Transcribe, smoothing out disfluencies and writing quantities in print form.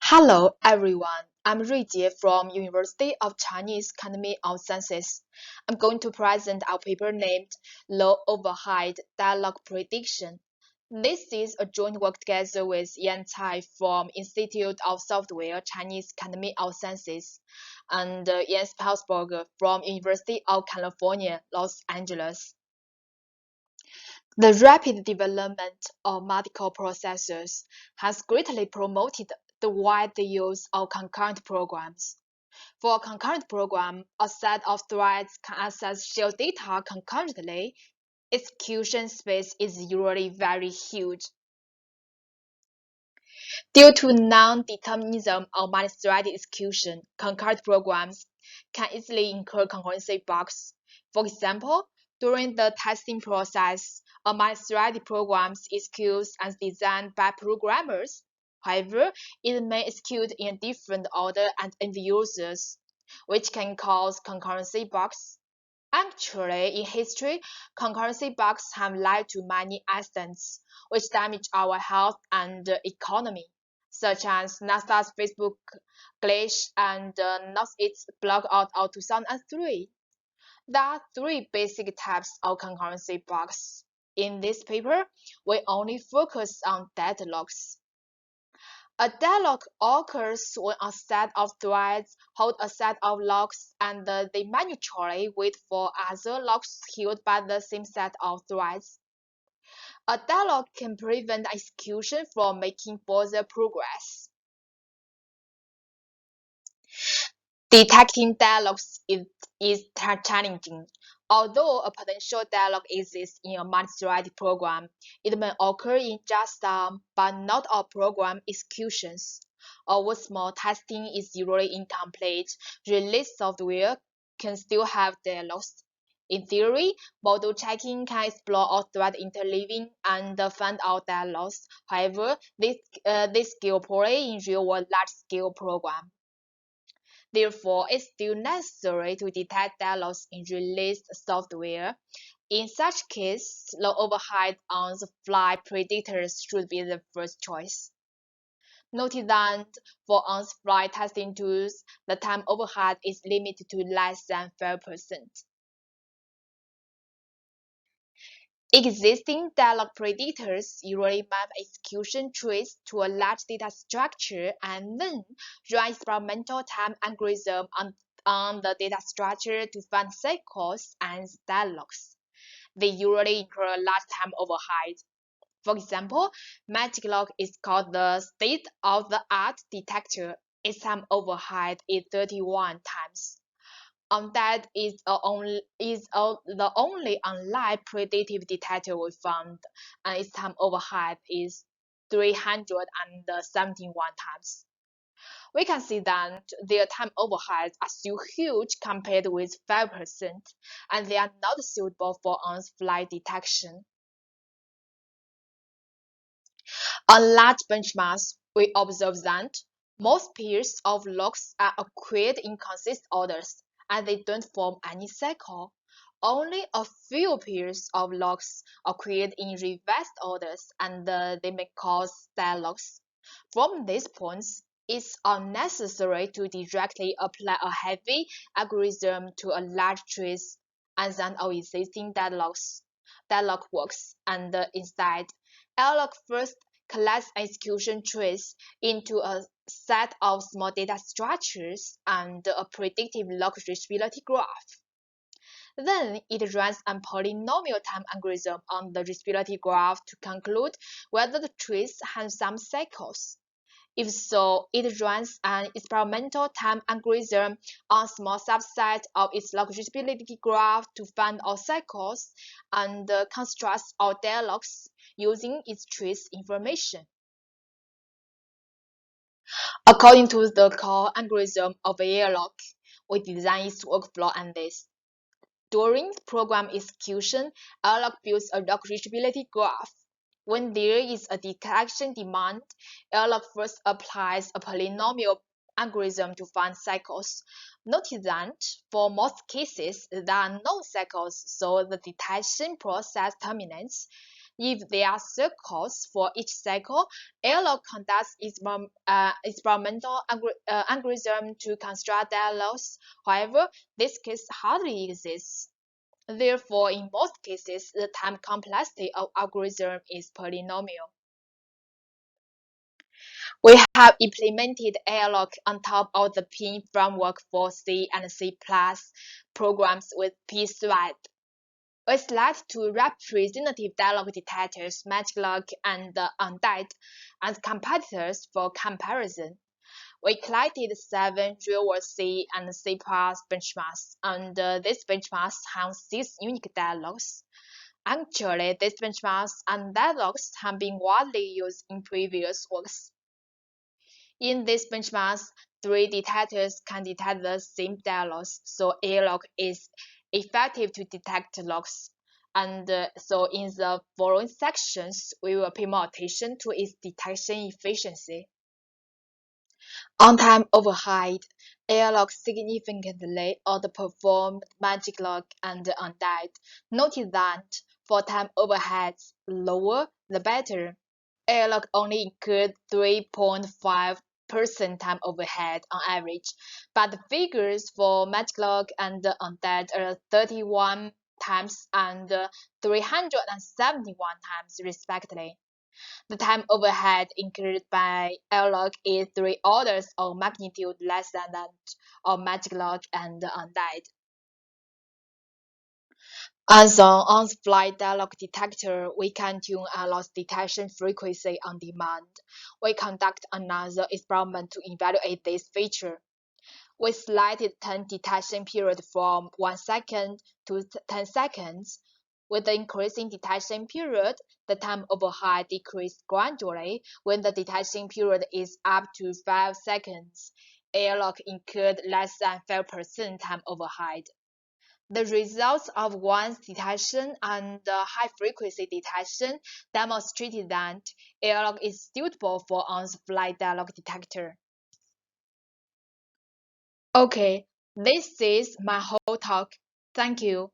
Hello everyone, I'm Ruijie from University of Chinese Academy of Sciences. I'm going to present our paper named Low Overhead Deadlock Prediction. This is a joint work together with Yan Cai from Institute of Software, Chinese Academy of Sciences, and Ian Spelsberger from University of California, Los Angeles. The rapid development of multicore-processors has greatly promoted the wide use of concurrent programs. For a concurrent program, a set of threads can access shared data concurrently. Execution space is usually very huge. Due to non-determinism of multi-threaded execution, concurrent programs can easily incur concurrency bugs. For example, during the testing process, a multi-threaded program executes as designed by programmers. However, it may execute in a different order and end users, which can cause concurrency bugs. Actually, in history, concurrency bugs have led to many accidents, which damage our health and economy, such as NASA's Facebook glitch and Northeast's blackout of 2003. There are three basic types of concurrency bugs. In this paper, we only focus on deadlocks. A deadlock occurs when a set of threads hold a set of locks and they mutually wait for other locks held by the same set of threads. A deadlock can prevent execution from making further progress. Detecting deadlocks is challenging. Although a potential deadlock exists in a multi-threaded program, it may occur in just some, but not all program executions. Although small testing is usually incomplete, released software can still have deadlocks. In theory, model checking can explore all thread interleaving and find out deadlocks. However, this skill poorly in real-world large-scale programs. Therefore, it's still necessary to detect deadlocks in released software. In such case, low overhead on-the-fly predictors should be the first choice. Note that for on-the-fly testing tools, the time overhead is limited to less than 5%. Existing deadlock predictors usually map execution trees to a large data structure and then run experimental time algorithm on the data structure to find cycles and deadlocks. They usually incur a large time overhead. For example, Magic Lock is called the state-of-the-art detector. Its time overhead is 31 times. That is the only unlike predictive detector we found, and its time overhead is 371 times. We can see that their time overheads are still huge compared with 5%, and they are not suitable for on-fly detection. On large benchmarks, we observe that most pairs of locks are acquired in consistent orders, and they don't form any cycle. Only a few pairs of locks acquired in reversed orders, and they may cause deadlocks. From these points, it's unnecessary to directly apply a heavy algorithm to a large tree and then our existing deadlock works, and instead, AirLock first collects execution trees into a set of small data structures and a predictive lock reachability graph. Then it runs a polynomial time algorithm on the reachability graph to conclude whether the trees have some cycles. If so, it runs an experimental time algorithm on a small subset of its lock reachability graph to find all cycles and constructs all deadlocks using its trees information. According to the core algorithm of AirLock, we designed its workflow on this. During program execution, AirLock builds a lock reachability graph. When there is a detection demand, AirLock first applies a polynomial algorithm to find cycles. Notice that for most cases, there are no cycles, so the detection process terminates. If there are circles for each cycle, AirLock conducts experimental algorithm to construct deadlocks. However, this case hardly exists. Therefore, in most cases, the time complexity of algorithm is polynomial. We have implemented AirLock on top of the PIN framework for C and C+ programs with pthread. We select two representative deadlock detectors, Lock and Undead, as competitors for comparison. We collected 7 real-world C and C+ benchmarks, and these benchmarks have 6 unique deadlocks. Actually, these benchmarks and deadlocks have been widely used in previous works. In these benchmarks, 3 detectors can detect the same deadlocks, so AirLock is effective to detect locks. And so in the following sections, we will pay more attention to its detection efficiency. On-time override, AirLock significantly outperformed Lock and Undead. Note that for time overheads, lower the better. AirLock only incurred 3.5% time overhead on average, but the figures for Lock and Undead are 31 times and 371 times respectively. The time overhead incurred by AirLock is 3 orders of magnitude less than that of Lock and Undead. As an on-the-fly deadlock detector, we can tune AirLock's detection frequency on demand. We conduct another experiment to evaluate this feature. We selected 10 detection period from 1 second to 10 seconds. With the increasing detection period, the time overhead decreased gradually. When the detection period is up to 5 seconds, AirLock incurred less than 5% time overhead. The results of once detection and high-frequency detection demonstrated that AirLock is suitable for on-the-fly deadlock detector. Okay, this is my whole talk. Thank you.